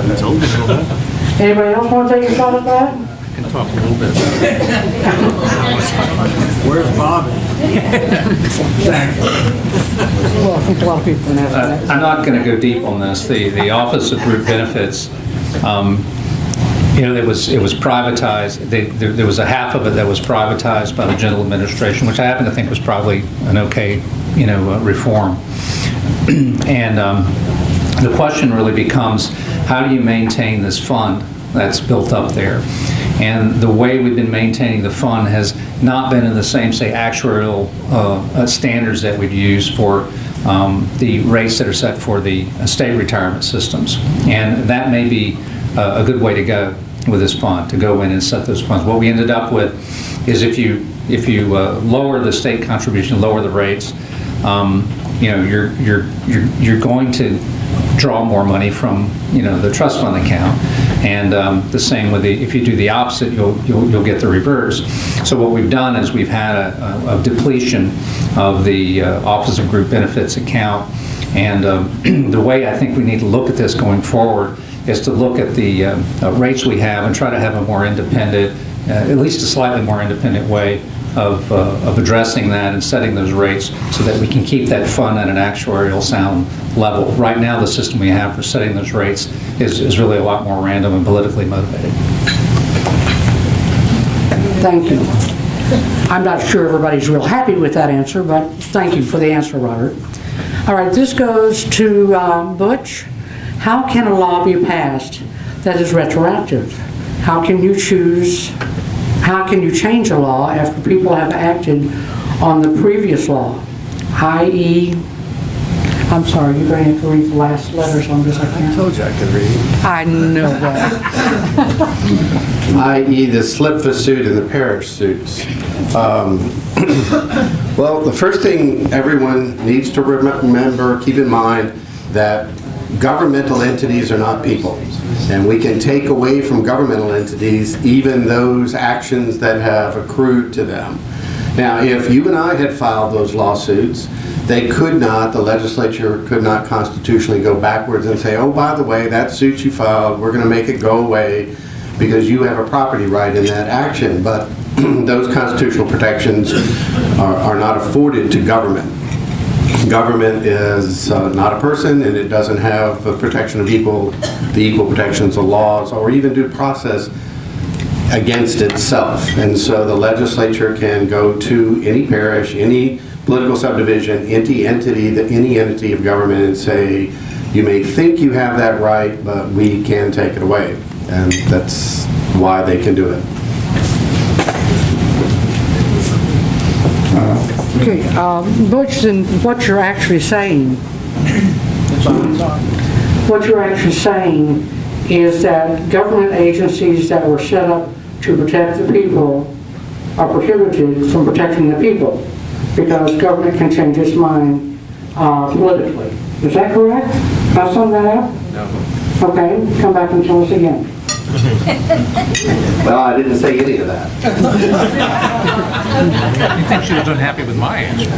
about that. Anybody else want to take a shot at that? I can talk a little bit. Where's Bobby? Well, I think a lot of people can answer that. I'm not going to go deep on this. The Office of Group Benefits, it was privatized. There was a half of it that was privatized by the general administration, which I happen to think was probably an okay, reform. And the question really becomes, how do you maintain this fund that's built up there? And the way we've been maintaining the fund has not been in the same, say, actuarial standards that we'd use for the rates that are set for the state retirement systems. And that may be a good way to go with this fund, to go in and set those funds. What we ended up with is if you lower the state contribution, lower the rates, you're going to draw more money from the trust fund account, and the same with if you do the opposite, you'll get the reverse. So what we've done is we've had a depletion of the Office of Group Benefits account, and the way I think we need to look at this going forward is to look at the rates we have and try to have a more independent, at least a slightly more independent way of addressing that and setting those rates so that we can keep that fund at an actuarial sound level. Right now, the system we have for setting those rates is really a lot more random and politically motivated. Thank you. I'm not sure everybody's real happy with that answer, but thank you for the answer, Robert. All right, this goes to Butch. How can a law be passed that is retroactive? How can you change a law after people have acted on the previous law? I.e., I'm sorry, you're going to have to read the last letters on this, I can't. I told you I could read. I know that. I.e. the slip the suit and the parish suits. Well, the first thing everyone needs to remember, keep in mind, that governmental entities are not people. And we can take away from governmental entities even those actions that have accrued to them. Now, if you and I had filed those lawsuits, the legislature could not constitutionally go backwards and say, oh, by the way, that suit you filed, we're going to make it go away because you have a property right in that action. But those constitutional protections are not afforded to government. Government is not a person, and it doesn't have the protection of the equal protections of laws or even due process against itself. And so the legislature can go to any parish, any political subdivision, any entity of government and say, you may think you have that right, but we can take it away. And that's why they can do it. Okay, Butch, then what you're actually saying is that government agencies that were set up to protect the people are prohibited from protecting the people because government can change its mind politically. Is that correct? Can I sum that up? No. Okay, come back and tell us again. Well, I didn't say any of that. You think she was unhappy with my answer?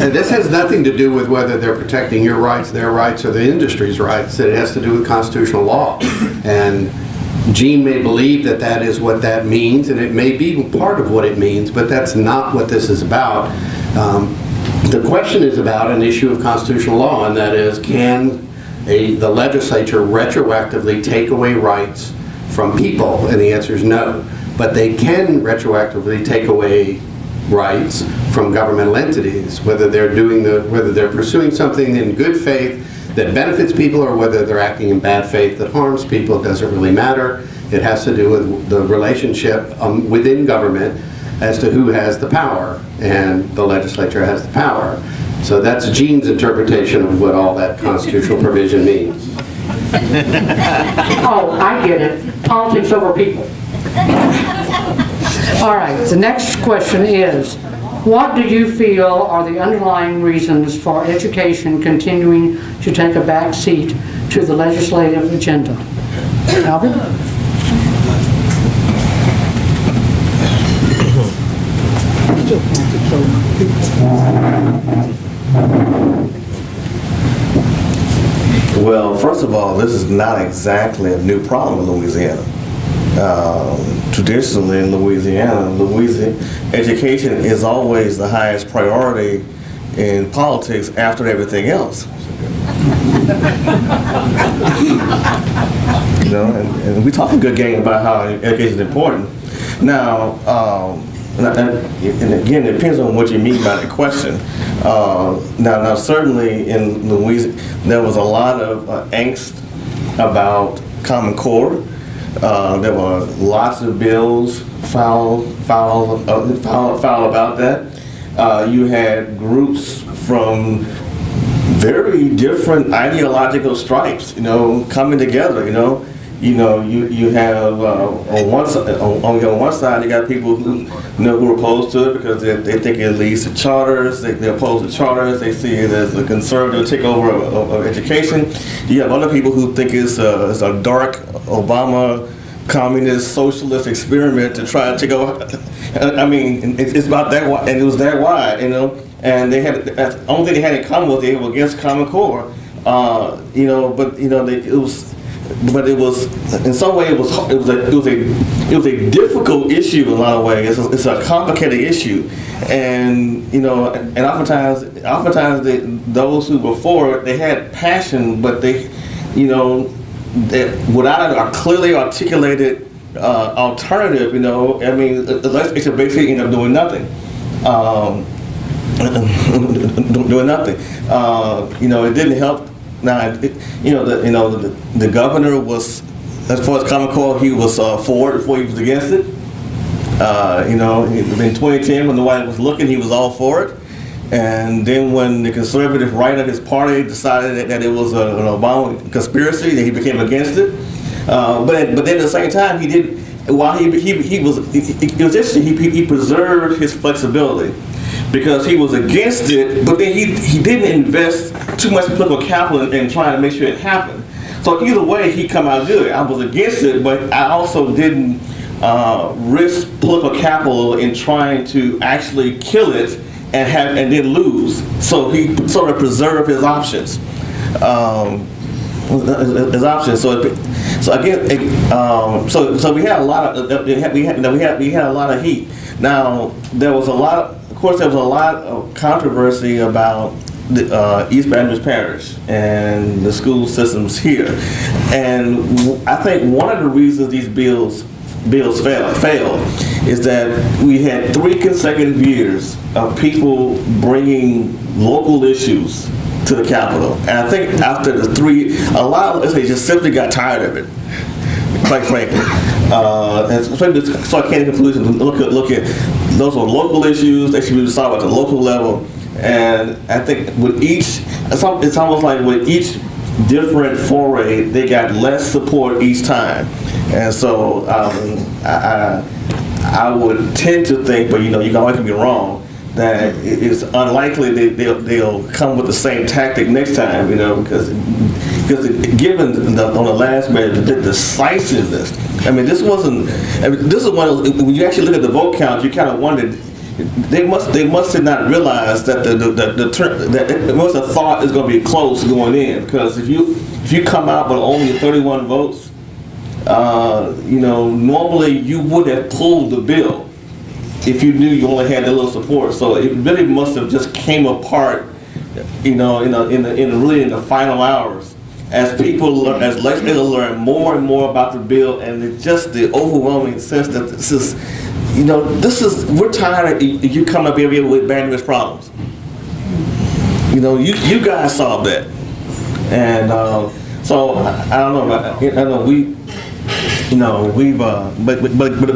And this has nothing to do with whether they're protecting your rights, their rights, or the industry's rights. It has to do with constitutional law. And Gene may believe that that is what that means, and it may be part of what it means, but that's not what this is about. The question is about an issue of constitutional law, and that is, can the legislature retroactively take away rights from people? And the answer is no. But they can retroactively take away rights from governmental entities, whether they're pursuing something in good faith that benefits people or whether they're acting in bad faith that harms people. It doesn't really matter. It has to do with the relationship within government as to who has the power, and the legislature has the power. So that's Gene's interpretation of what all that constitutional provision means. Oh, I get it. Politics over people. All right, the next question is, what do you feel are the underlying reasons for education continuing to take a back seat to the legislative agenda? Albert? Well, first of all, this is not exactly a new problem in Louisiana. Traditionally in Louisiana, education is always the highest priority in politics after everything else. You know, and we talk a good game about how education is important. Now, and again, it depends on what you mean by the question. Now, certainly in Louisiana, there was a lot of angst about Common Core. There were lots of bills filed about that. You had groups from very different ideological stripes, you know, coming together. You have on one side you got people who who are opposed to it because they think it leads to charters. They're opposed to charters. They see it as a conservative takeover of education. You have other people who think it's a dark Obama communist socialist experiment to try to take over. I mean, it's about that wide, and it was that wide, And they had the only thing they had in common was they were against Common Core. But it was in some way it was a difficult issue in a lot of ways. It's a complicated issue, and oftentimes those who were for it, they had passion, but they without a clearly articulated alternative, I mean, they should basically end up doing nothing. Doing nothing. It didn't help. Now, the governor was, as far as Common Core, he was for it before he was against it. In 2010, when nobody was looking, he was all for it. And then when the conservative right of his party decided that it was an Obama conspiracy, then he became against it. But then at the same time, he did. While he was interesting. He preserved his flexibility, because he was against it, but then he didn't invest too much political capital in trying to make sure it happened. So either way, he come out good. I was against it, but I also didn't risk political capital in trying to actually kill it and then lose. So he sort of preserved his options. So we had a lot of heat. Now there was a lot of controversy about the East Baton Rouge Parish and the school systems here, and I think one of the reasons these bills failed is that we had 3 consecutive years of people bringing local issues to the Capitol, and I think after the 3, a lot of us just simply got tired of it, quite frankly. And so I came to the conclusion to look at those were local issues. They should be solved at the local level. And I think with it's almost like with each different foray, they got less support each time. And so I would tend to think, but you can always be wrong, that it's unlikely they'll come with the same tactic next time, because given on the last measure, the decisiveness. I mean, this is one of those, when you actually look at the vote count, you kind of wondered, they must have not realized that that most have thought is going to be close going in, because if you come out with only 31 votes, normally you would have pulled the bill if you knew you only had that little support. So it really must have just came apart, in the final hours, as legislators learn more and more about the bill, and it's just the overwhelming sense that we're tired of you coming up here with Baton Rouge problems. You guys solved that, and so I don't know.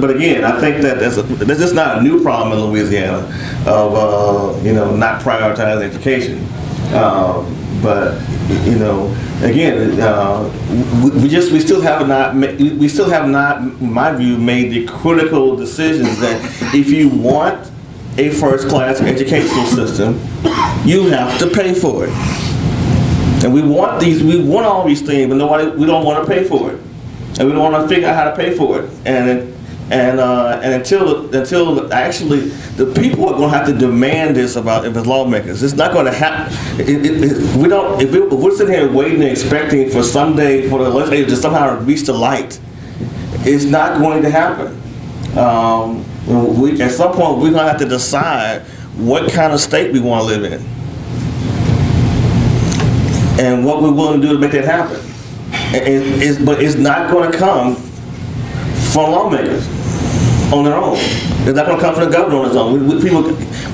But again, I think that that's just not a new problem in Louisiana of not prioritizing education. But again, we still have not, in my view, made the critical decisions that if you want a first-class educational system, you have to pay for it. And we want all these things, but we don't want to pay for it. And we don't want to figure out how to pay for it. And And until actually the people are going to have to demand this about if it's lawmakers. It's not going to happen. If we're sitting here waiting and expecting for someday for the legislature to somehow reach the light, it's not going to happen. At some point, we're going to have to decide what kind of state we want to live in and what we're willing to do to make that happen. But it's not going to come from lawmakers on their own. It's not going to come from the governor on his own.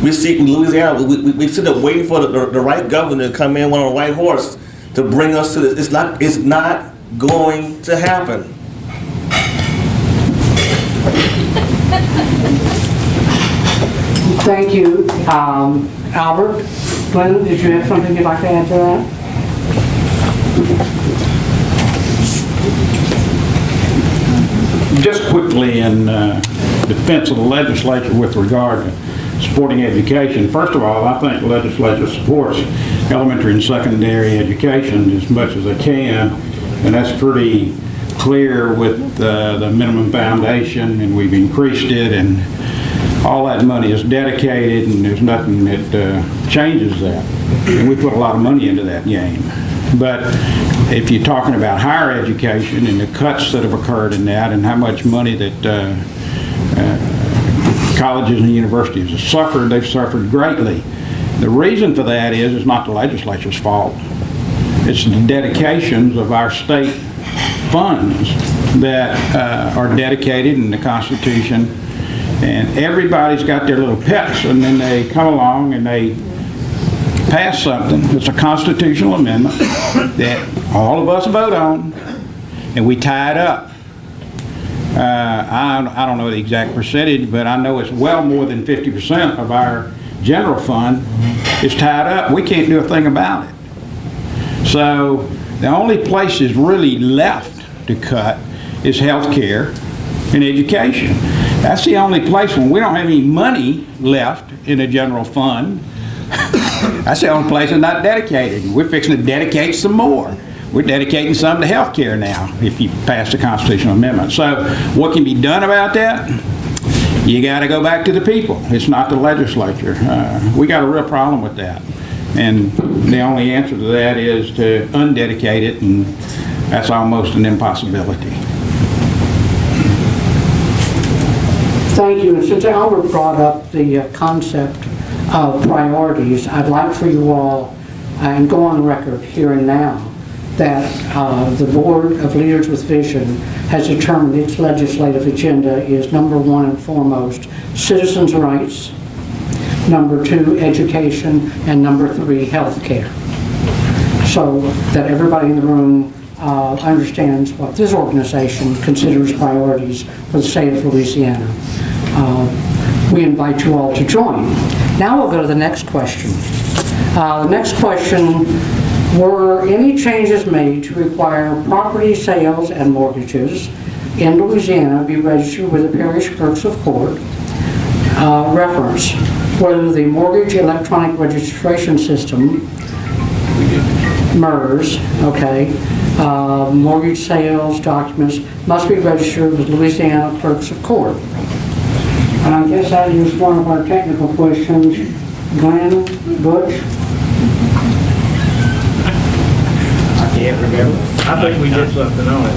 We see in Louisiana, we sit there waiting for the right governor to come in on a white horse to bring us to this. It's not going to happen. Thank you. Albert, Glenn, did you have something you'd like to add to that? Just quickly in defense of the legislature with regard to supporting education. First of all, I think the legislature supports elementary and secondary education as much as they can, and that's pretty clear with the minimum foundation, and we've increased it, and all that money is dedicated, and there's nothing that changes that. And we put a lot of money into that game. But if you're talking about higher education and the cuts that have occurred in that and how much money that colleges and universities have suffered, they've suffered greatly. The reason for that is it's not the legislature's fault. It's the dedications of our state funds that are dedicated in the Constitution, and everybody's got their little pets, and then they come along and they pass something that's a constitutional amendment that all of us vote on, and we tie it up. I don't know the exact percentage, but I know it's well more than 50% of our general fund is tied up. We can't do a thing about it. So the only places really left to cut is health care and education. That's the only place when we don't have any money left in the general fund. That's the only place that's not dedicated. We're fixing to dedicate some more. We're dedicating some to health care now if you pass the constitutional amendment. So what can be done about that? You got to go back to the people. It's not the legislature. We got a real problem with that. And the only answer to that is to undedicate it, and that's almost an impossibility. Thank you. And since Albert brought up the concept of priorities, I'd like for you all, and go on record here and now, that the Board of Leaders with Vision has determined its legislative agenda is number one and foremost, citizens' rights, number two, education, and number three, health care. So that everybody in the room understands what this organization considers priorities for the state of Louisiana. We invite you all to join. Now we'll go to the next question. The next question, were any changes made to require property sales and mortgages in Louisiana be registered with the parish clerks of court? Reference, whether the mortgage electronic registration system, MERS, okay, mortgage sales documents must be registered with Louisiana clerks of court. And I guess that is one of our technical questions. Glenn, Butch? I can't remember. I think we did something on it.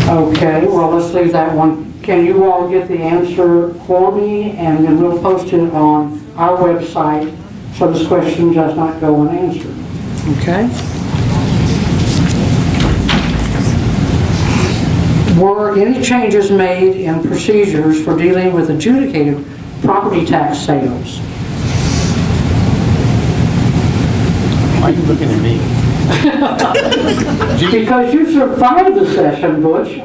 Okay, well, let's leave that one. Can you all get the answer for me, and then we'll post it on our website so this question does not go unanswered. Okay? Were any changes made in procedures for dealing with adjudicated property tax sales? Why are you looking at me? Because you survived the session, Butch.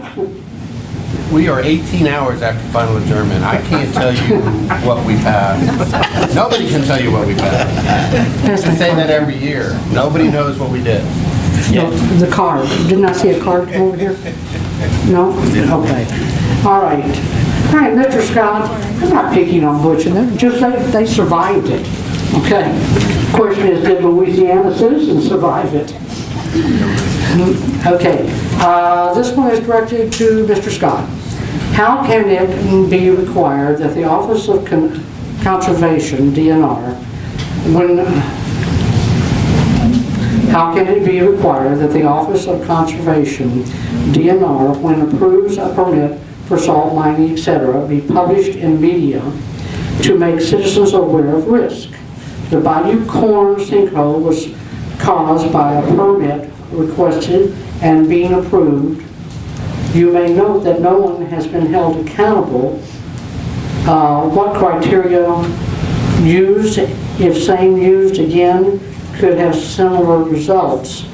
We are 18 hours after final adjournment. I can't tell you what we passed. Nobody can tell you what we passed. I say that every year. Nobody knows what we did. No, the card. Didn't I see a card come over here? No? Okay. All right. All right, Mr. Scott, I'm not picking on Butch and them, just they survived it. Okay. The question is, did Louisiana citizens survive it? Okay. This one is directed to Mr. Scott. How can it be required that the Office of Conservation, DNR, how can it be required that the Office of Conservation, DNR, when approves a permit for salt mining, etc., be published in media to make citizens aware of risk? The Bayou Corn sinkhole was caused by a permit requested and being approved. You may note that no one has been held accountable. What criteria used, if same used again, could have similar results?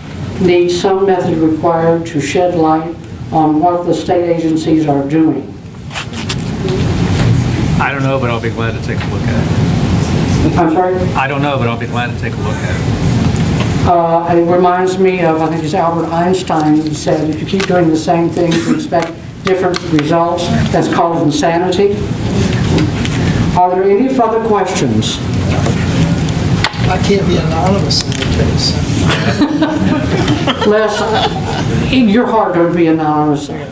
Need some method required to shed light on what the state agencies are doing? I don't know, but I'll be glad to take a look at it. I'm sorry? I don't know, but I'll be glad to take a look at it. It reminds me of, I think it's Albert Einstein who said, if you keep doing the same thing to expect different results, that's called insanity. Are there any further questions? I can't be anonymous in your case. Les, you're hard to be anonymous. I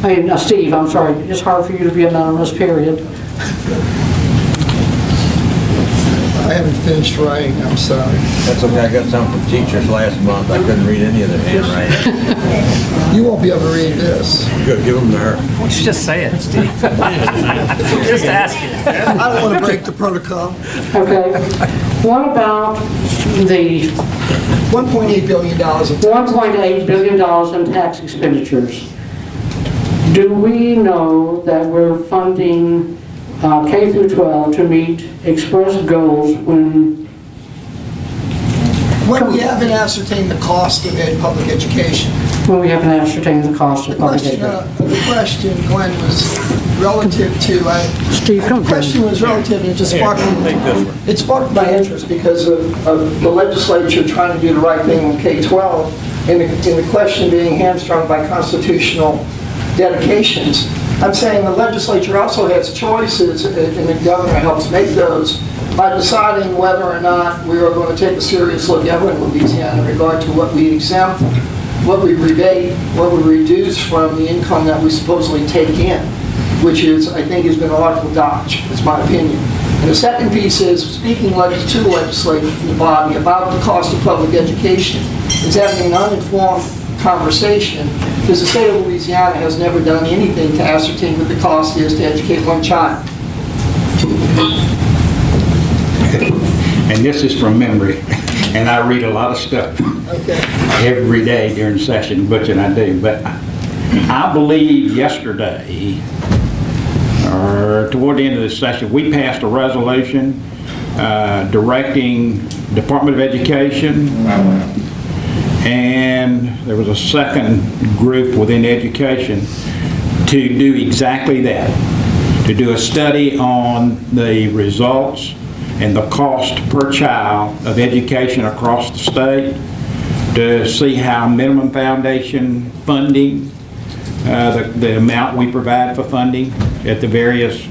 mean, Steve, I'm sorry, it's hard for you to be anonymous, period. I haven't finished writing, I'm sorry. That's okay, I got some from teachers last month, I couldn't read any of their handwriting. You won't be able to read this. Good, give them to her. Why don't you just say it, Steve? Just ask it. I don't want to break the protocol. Okay. What about the $1.8 billion of $1.8 billion in tax expenditures? Do we know that we're funding K through 12 to meet expressed goals when we haven't ascertained the cost of public education. we haven't ascertained the cost of public education? The question, Glenn, was relative to, Steve, come the question was relative, and it just sparked, it sparked my interest because of the legislature trying to do the right thing in K-12, and the question being hamstrung by constitutional dedications. I'm saying the legislature also has choices, and the governor helps make those, by deciding whether or not we are going to take a serious look ever in Louisiana in regard to what we exempt, what we rebate, what we reduce from the income that we supposedly take in, which is, I think, has been an artful dodge. It's my opinion. And the second piece is speaking to the legislative body about the cost of public education. It's having an uninformed conversation because the state of Louisiana has never done anything to ascertain what the cost is to educate one child. And this is from memory, and I read a lot of stuff every day during session, Butch and I do, but I believe yesterday, or toward the end of the session, we passed a resolution directing Department of Education, and there was a second group within education to do exactly that, to do a study on the results and the cost per child of education across the state, to see how minimum foundation funding, the amount we provide for funding at the various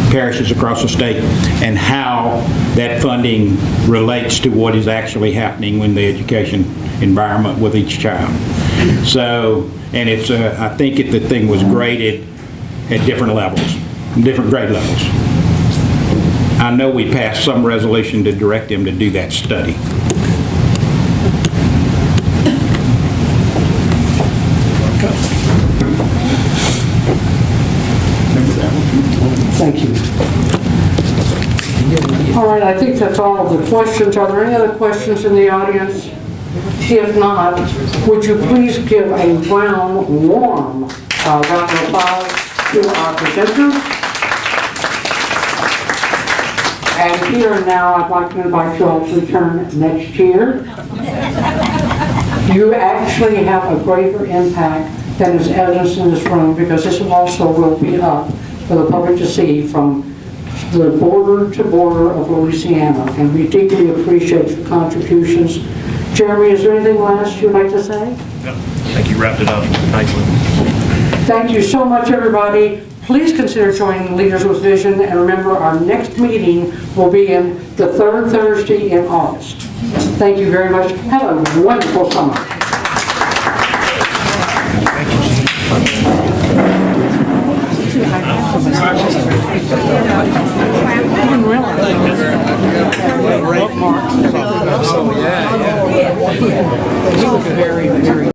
parishes across the state, and how that funding relates to what is actually happening in the education environment with each child. So, and it's, I think the thing was graded at different levels, different grade levels. I know we passed some resolution to direct them to do that study. Thank you. All right, I think that's all of the questions. Are there any other questions in the audience? If not, would you please give a warm round of applause to our presenters? And here and now, I'd like to invite you all to return next year. You actually have a greater impact than is evidenced in this room, because this also will be up for the public to see from the border to border of Louisiana, and we deeply appreciate your contributions. Jeremy, is there anything last you'd like to say? No, I think you wrapped it up nicely. Thank you so much, everybody. Please consider joining Leaders with Vision, and remember, our next meeting will be in the third Thursday in August. Thank you very much. Have a wonderful summer. Thank you. Very, very